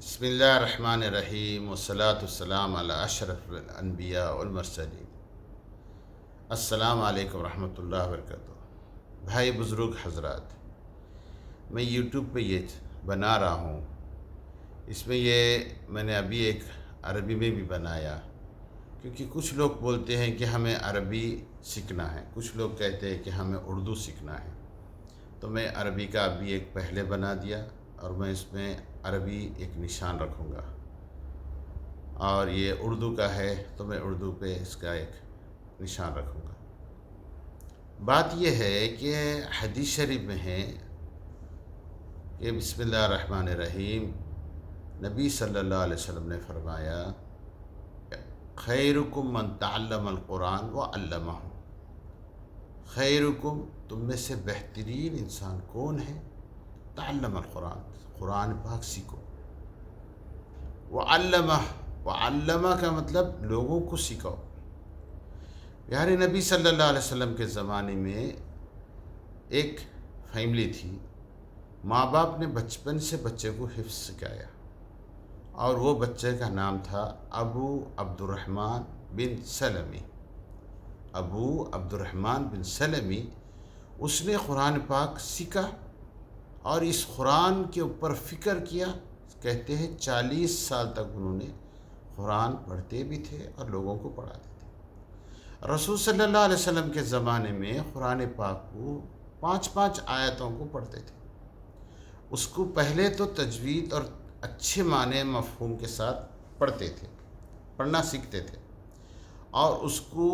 بسم اللہ الرحمن الرحیم والصلاة والسلام علی اشرف الانبیاء والمرسلین۔ السلام علیکم ورحمۃ اللہ وبرکاتہ۔ بھائی بزرگ حضرات، میں یوٹیوب پہ یہ بنا رہا ہوں، اس میں میں نے ابھی ایک عربی میں بھی بنایا، کیونکہ کچھ لوگ بولتے ہیں کہ ہمیں عربی سیکھنا ہے، کچھ لوگ کہتے ہیں کہ ہمیں اردو سیکھنا ہے، تو میں عربی کا ابھی ایک پہلے بنا دیا اور میں اس میں عربی ایک نشان رکھوں گا، اور یہ اردو کا ہے تو میں اردو پہ اس کا ایک نشان رکھوں گا۔ بات یہ ہے کہ حدیث شریف میں ہے کہ بسم اللہ الرحمن الرحیم، نبی صلی اللہ علیہ وسلم نے فرمایا خیرکم من تعلم القرآن وعلمہ۔ خیرکم، تم میں سے بہترین انسان کون ہے؟ تعلم القرآن، قرآن پاک سیکھو، وعلمہ، وعلمہ کا مطلب لوگوں کو سکھاؤ۔ پیارے نبی صلی اللہ علیہ وسلم کے زمانے میں ایک فیملی تھی، ماں باپ نے بچپن سے بچے کو حفظ سکھایا، اور وہ بچے کا نام تھا ابو عبد الرحمن بن سلمی۔ ابو عبد الرحمن بن سلمی، اس نے قرآن پاک سیکھا اور اس قرآن کے اوپر فکر کیا۔ کہتے ہیں 40 سال تک انہوں نے قرآن پڑھتے بھی تھے اور لوگوں کو پڑھاتے تھے۔ رسول صلی اللہ علیہ وسلم کے زمانے میں قرآن پاک کو 5 آیتوں کو پڑھتے تھے۔ اس کو پہلے تو تجوید اور اچھے معنی مفہوم کے ساتھ پڑھتے تھے، پڑھنا سیکھتے تھے، اور اس کو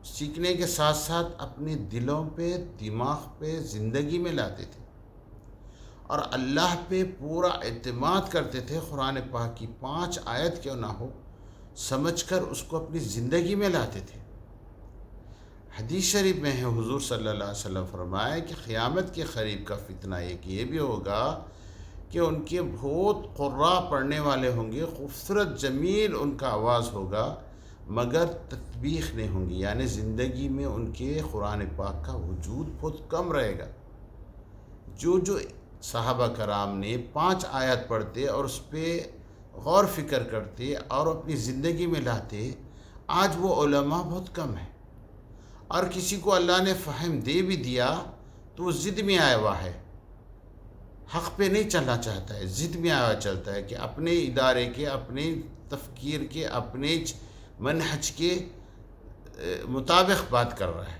سیکھنے کے ساتھ ساتھ اپنے دلوں پہ، دماغ پہ، زندگی میں لاتے تھے، اور اللہ پہ پورا اعتماد کرتے تھے۔ قرآن پاک کی 5 آیت کیوں نہ ہو، سمجھ کر اس کو اپنی زندگی میں لاتے تھے۔ حدیث شریف میں ہے، حضور صلی اللہ علیہ وسلم فرمائے کہ قیامت کے قریب کا فتنہ یہ بھی ہوگا کہ ان کے بہت قراء پڑھنے والے ہوں گے، خوبصورت جمیل ان کا آواز ہوگا، مگر تطبیق نہیں ہوں گی، یعنی زندگی میں ان کے قرآن پاک کا وجود بہت کم رہے گا۔ جو صحابہ کرام نے 5 آیت پڑھتے اور اس پہ غور فکر کرتے اور اپنی زندگی میں لاتے، آج وہ علماء بہت کم ہیں، اور کسی کو اللہ نے فہم دے بھی دیا تو وہ ضد میں آیا ہوا ہے، حق پہ نہیں چلنا چاہتا ہے، ضد میں آیا چلتا ہے کہ اپنے ادارے کے، اپنے تفکیر کے، اپنے منہج کے مطابق بات کر رہا ہے۔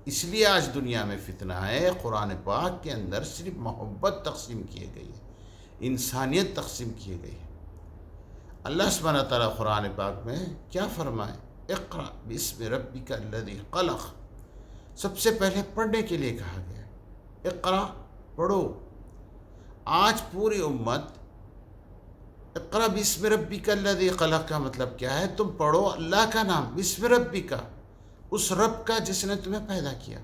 اس لیے آج دنیا میں فتنہ ہے۔ قرآن پاک کے اندر صرف محبت تقسیم کیے گئی ہے، انسانیت تقسیم کیے گئی ہے۔ اللہ سبحانہ تعالیٰ قرآن پاک میں کیا فرمائے؟ اقرأ باسم ربک الذی خلق، سب سے پہلے پڑھنے کے لیے کہا گیا ہے، اقرأ، پڑھو۔ آج پوری امت اقرأ باسم ربک الذی خلق کا مطلب کیا ہے؟ تم پڑھو اللہ کا نام، باسم ربک، اس رب کا جس نے تمہیں پیدا کیا،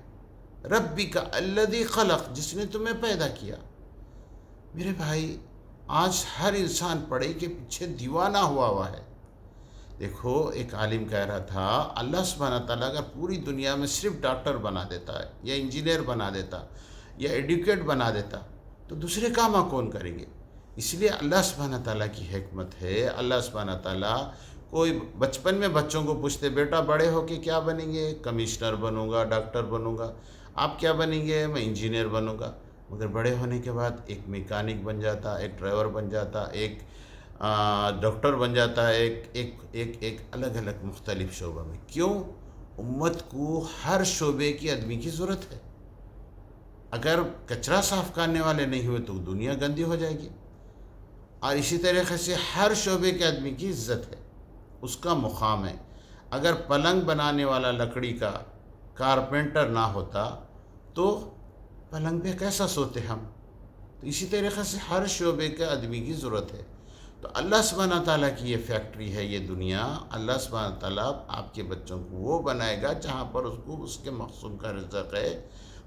ربک الذی خلق، جس نے تمہیں پیدا کیا۔ میرے بھائی، آج ہر انسان پڑھے کے پیچھے دیوانہ ہوا ہے۔ دیکھو، ایک عالم کہہ رہا تھا، اللہ سبحانہ تعالیٰ اگر پوری دنیا میں صرف ڈاکٹر بنا دیتا ہے، یا انجینئر بنا دیتا، یا ایڈوکیٹ بنا دیتا، تو دوسرے کام کون کریں گے؟ اس لیے اللہ سبحانہ تعالیٰ کی حکمت ہے۔ اللہ سبحانہ تعالیٰ کوئی بچپن میں بچوں کو پوچھتے، بیٹا بڑے ہو کے کیا بنیں گے؟ کمشنر بنوں گا، ڈاکٹر بنوں گا۔ آپ کیا بنیں گے؟ میں انجینئر بنوں گا۔ مگر بڑے ہونے کے بعد ایک میکینک بن جاتا، ایک ڈرائیور بن جاتا، ایک ڈاکٹر بن جاتا ہے، ایک الگ الگ مختلف شعبہ میں۔ کیوں؟ امت کو ہر شعبے کی آدمی کی ضرورت ہے۔ اگر کچرا صاف کرنے والے نہیں ہوئے تو دنیا گندی ہو جائے گی، اور اسی طریقے سے ہر شعبے کے آدمی کی عزت ہے، اس کا مقام ہے۔ اگر پلنگ بنانے والا لکڑی کا کارپینٹر نہ ہوتا تو پلنگ پہ کیسا سوتے ہم؟ تو اسی طریقے سے ہر شعبے کے آدمی کی ضرورت ہے۔ تو اللہ سبحانہ تعالیٰ کی یہ فیکٹری ہے، یہ دنیا۔ اللہ سبحانہ تعالیٰ آپ کے بچوں کو وہ بنائے گا جہاں پر اس کو اس کے مقصود کا رزق ہے،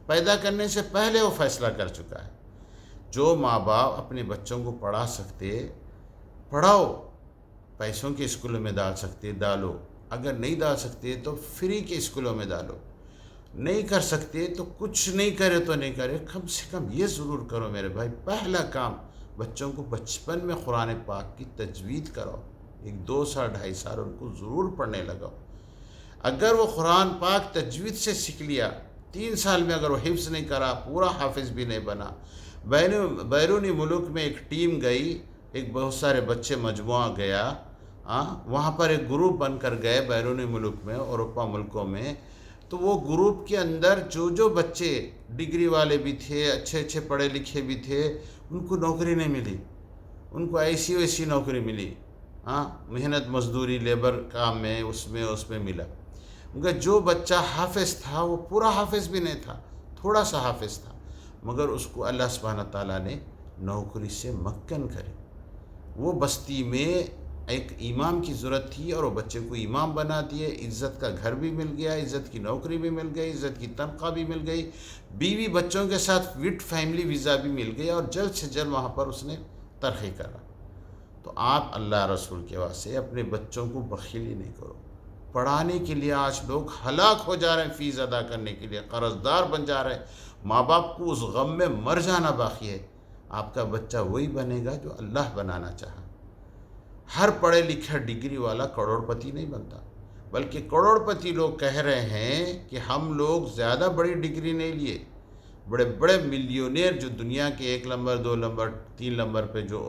پیدا کرنے سے پہلے وہ فیصلہ کر چکا ہے۔ جو ماں باپ اپنے بچوں کو پڑھا سکتے، پڑھاؤ، پیسوں کے اسکولوں میں ڈال سکتے ڈالو، اگر نہیں ڈال سکتے تو فری کے اسکولوں میں ڈالو، نہیں کر سکتے تو کچھ نہیں کرے تو نہیں کرے، کم سے کم یہ ضرور کرو میرے بھائی، پہلا کام بچوں کو بچپن میں قرآن پاک کی تجوید کراؤ، 2 سال 2.5 سال ان کو ضرور پڑھنے لگاؤ۔ اگر وہ قرآن پاک تجوید سے سیکھ لیا، 3 سال میں اگر وہ حفظ نہیں کرا، پورا حافظ بھی نہیں بنا، بیرونی ملک میں ایک ٹیم گئی، ایک بہت سارے بچے مجموعہ گیا، وہاں پر ایک گروپ بن کر گئے بیرونی ملک میں، اوروپا ملکوں میں، تو وہ گروپ کے اندر جو بچے ڈگری والے بھی تھے، اچھے پڑھے لکھے بھی تھے، ان کو نوکری نہیں ملی، ان کو ایسی ویسی نوکری ملی، محنت مزدوری لیبر کام میں اس میں ملا۔ مگر جو بچہ حافظ تھا وہ پورا حافظ بھی نہیں تھا، تھوڑا سا حافظ تھا، مگر اس کو اللہ سبحانہ تعالیٰ نے نوکری سے مکن کرے۔ وہ بستی میں ایک امام کی ضرورت تھی اور وہ بچے کو امام بنا دیے، عزت کا گھر بھی مل گیا، عزت کی نوکری بھی مل گئی، عزت کی تنخواہ بھی مل گئی، بیوی بچوں کے ساتھ وٹ فیملی ویزا بھی مل گیا، اور جلد سے جلد وہاں پر اس نے ترقی کرا۔ تو آپ اللہ رسول کے واسطے اپنے بچوں کو بخیلی نہیں کرو۔ پڑھانے کے لیے آج لوگ ہلاک ہو جا رہے ہیں، فیس ادا کرنے کے لیے قرض دار بن جا رہے ہیں، ماں باپ کو اس غم میں مر جانا باقی ہے۔ آپ کا بچہ وہی بنے گا جو اللہ بنانا چاہا۔ ہر پڑھے لکھا ڈگری والا کروڑ پتی نہیں بنتا، بلکہ کروڑ پتی لوگ کہہ رہے ہیں کہ ہم لوگ زیادہ بڑی ڈگری نہیں لیے، بڑے بڑے ملینئر جو دنیا کے 1 نمبر 2 نمبر 3 نمبر پہ جو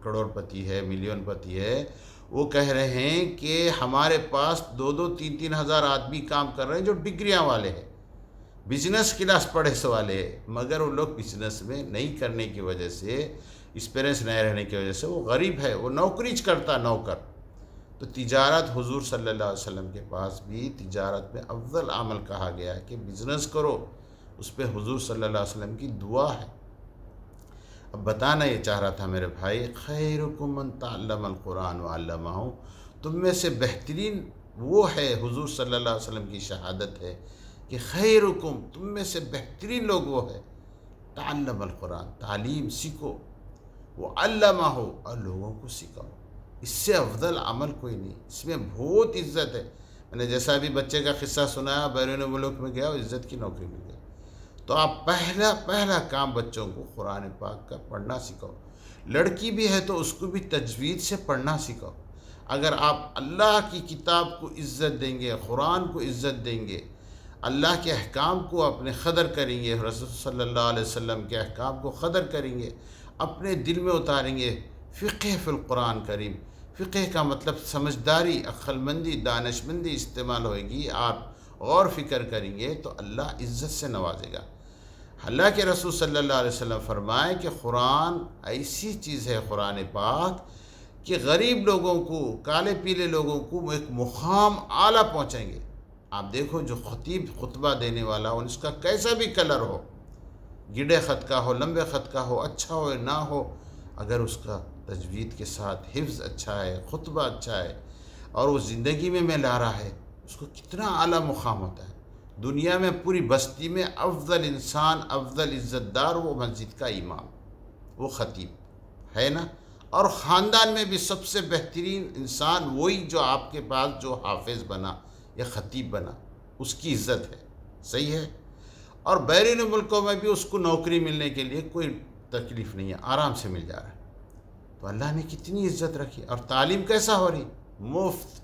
کروڑ پتی ہے، ملین پتی ہے، وہ کہہ رہے ہیں کہ ہمارے پاس 2 3 ہزار آدمی کام کر رہے ہیں جو ڈگریاں والے ہیں، بزنس کلاس پڑھے سے والے ہیں، مگر وہ لوگ بزنس میں نہیں کرنے کی وجہ سے، ایکسپیرینس نہیں رہنے کی وجہ سے وہ غریب ہے، وہ نوکری کرتا نوکر۔ تو تجارت، حضور صلی اللہ علیہ وسلم کے پاس بھی تجارت میں افضل عمل کہا گیا ہے کہ بزنس کرو، اس پہ حضور صلی اللہ علیہ وسلم کی دعا ہے۔ اب بتانا یہ چاہ رہا تھا میرے بھائی، خیرکم من تعلم القرآن وعلمہ، تم میں سے بہترین وہ ہے، حضور صلی اللہ علیہ وسلم کی شہادت ہے کہ خیرکم، تم میں سے بہترین لوگ وہ ہے، تعلم القرآن، تعلیم سیکھو، وہ علمہ ہو، اور لوگوں کو سکھاؤ۔ اس سے افضل عمل کوئی نہیں، اس میں بہت عزت ہے۔ میں نے جیسا بھی بچے کا قصہ سنایا، بیرون ملک میں گیا اور عزت کی نوکری مل گئی۔ تو آپ پہلا کام بچوں کو قرآن پاک کا پڑھنا سکھاؤ۔ لڑکی بھی ہے تو اس کو بھی تجوید سے پڑھنا سکھاؤ۔ اگر آپ اللہ کی کتاب کو عزت دیں گے، قرآن کو عزت دیں گے، اللہ کے احکام کو اپنے قدر کریں گے، رسول صلی اللہ علیہ وسلم کے احکام کو قدر کریں گے، اپنے دل میں اتاریں گے، فقہ فی القرآن کریم، فقہ کا مطلب سمجھداری، عقل مندی، دانش مندی استعمال ہوئے گی، آپ غور فکر کریں گے تو اللہ عزت سے نوازے گا۔ اللہ کے رسول صلی اللہ علیہ وسلم فرمائے کہ قرآن ایسی چیز ہے، قرآن پاک، کہ غریب لوگوں کو، کالے پیلے لوگوں کو ایک مقام اعلیٰ پہنچیں گے۔ آپ دیکھو جو خطیب خطبہ دینے والا ہو، اس کا کیسا بھی کلر ہو، گڈے خط کا ہو، لمبے خط کا ہو، اچھا ہو نہ ہو، اگر اس کا تجوید کے ساتھ حفظ اچھا ہے، خطبہ اچھا ہے، اور وہ زندگی میں لا رہا ہے، اس کو کتنا اعلیٰ مقام ہوتا ہے۔ دنیا میں پوری بستی میں افضل انسان، افضل عزت دار وہ مسجد کا امام، وہ خطیب ہے نا۔ اور خاندان میں بھی سب سے بہترین انسان وہی جو آپ کے پاس جو حافظ بنا یا خطیب بنا، اس کی عزت ہے، صحیح ہے۔ اور بیرون ملکوں میں بھی اس کو نوکری ملنے کے لیے کوئی تکلیف نہیں ہے، آرام سے مل جا رہا ہے۔ تو اللہ نے کتنی عزت رکھی۔ اور تعلیم کیسا ہو رہی؟ مفت۔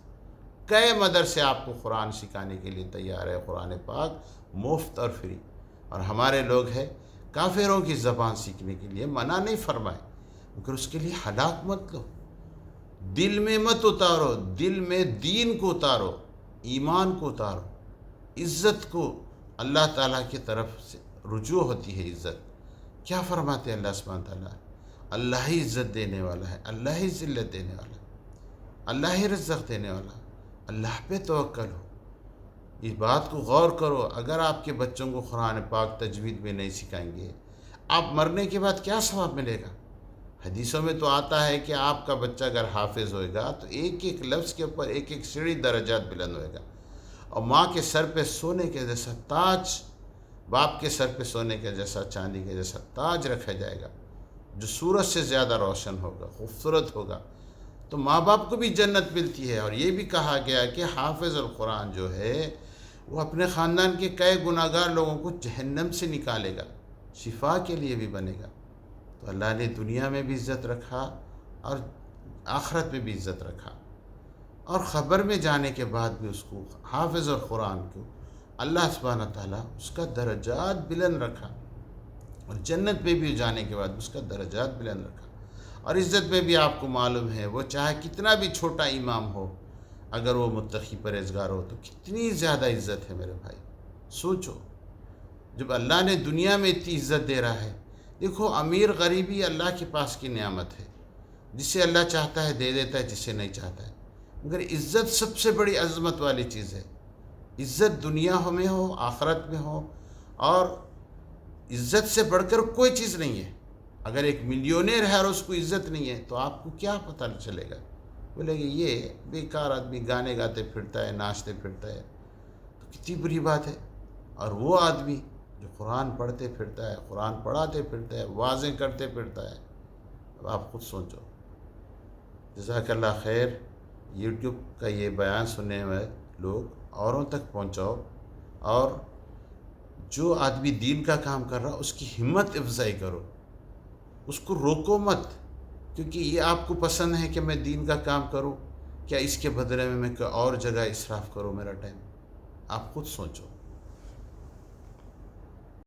کئے مدرسے آپ کو قرآن سکھانے کے لیے تیار ہے، قرآن پاک مفت اور فری۔ اور ہمارے لوگ ہیں کافروں کی زبان سیکھنے کے لیے منع نہیں فرمائے، مگر اس کے لیے ہلاک مت لو، دل میں مت اتارو، دل میں دین کو اتارو، ایمان کو اتارو، عزت کو اللہ تعالیٰ کی طرف سے رجوع ہوتی ہے۔ عزت کیا فرماتے ہیں اللہ سبحانہ تعالیٰ؟ اللہ ہی عزت دینے والا ہے، اللہ ہی ذلت دینے والا ہے، اللہ ہی رزق دینے والا ہے، اللہ پہ توکل ہو۔ اس بات کو غور کرو، اگر آپ کے بچوں کو قرآن پاک تجوید میں نہیں سکھائیں گے، آپ مرنے کے بعد کیا ثواب ملے گا؟ حدیثوں میں تو آتا ہے کہ آپ کا بچہ اگر حافظ ہوئے گا تو ایک ایک لفظ کے اوپر ایک ایک سیڑھی درجات بلند ہوئے گا، اور ماں کے سر پہ سونے کے جیسا تاج، باپ کے سر پہ سونے کے جیسا، چاندی کے جیسا تاج رکھا جائے گا، جو سورج سے زیادہ روشن ہوگا، خوبصورت ہوگا۔ تو ماں باپ کو بھی جنت ملتی ہے۔ اور یہ بھی کہا گیا کہ حافظ القرآن جو ہے وہ اپنے خاندان کے کئی گناہگار لوگوں کو جہنم سے نکالے گا، شفا کے لیے بھی بنے گا۔ تو اللہ نے دنیا میں بھی عزت رکھا اور آخرت میں بھی عزت رکھا، اور خبر میں جانے کے بعد بھی اس کو حافظ اور قرآن کو اللہ سبحانہ تعالیٰ اس کا درجات بلند رکھا، اور جنت میں بھی جانے کے بعد اس کا درجات بلند رکھا۔ اور عزت میں بھی آپ کو معلوم ہے، وہ چاہے کتنا بھی چھوٹا امام ہو، اگر وہ متقی پرہیزگار ہو تو کتنی زیادہ عزت ہے میرے بھائی۔ سوچو، جب اللہ نے دنیا میں اتنی عزت دے رہا ہے، دیکھو امیر غریبی اللہ کے پاس کی نعمت ہے، جسے اللہ چاہتا ہے دے دیتا ہے، جسے نہیں چاہتا ہے، مگر عزت سب سے بڑی عظمت والی چیز ہے۔ عزت دنیا میں ہو، آخرت میں ہو، اور عزت سے بڑھ کر کوئی چیز نہیں ہے۔ اگر ایک ملینئر ہے اور اس کو عزت نہیں ہے تو آپ کو کیا پتہ چلے گا؟ بولے کہ یہ بیکار آدمی گانے گاتے پھرتا ہے، ناچتے پھرتا ہے، تو کتنی بری بات ہے۔ اور وہ آدمی جو قرآن پڑھتے پھرتا ہے، قرآن پڑھاتے پھرتا ہے، واعظیں کرتے پھرتا ہے، اب آپ خود سوچو۔ جزاک اللہ خیر۔ یوٹیوب کا یہ بیان سننے میں لوگ اوروں تک پہنچاؤ، اور جو آدمی دین کا کام کر رہا اس کی ہمت افزائی کرو، اس کو روکو مت، کیونکہ یہ آپ کو پسند ہے کہ میں دین کا کام کروں، کیا اس کے بدلے میں کوئی اور جگہ اسراف کروں میرا ٹائم؟ آپ خود سوچو۔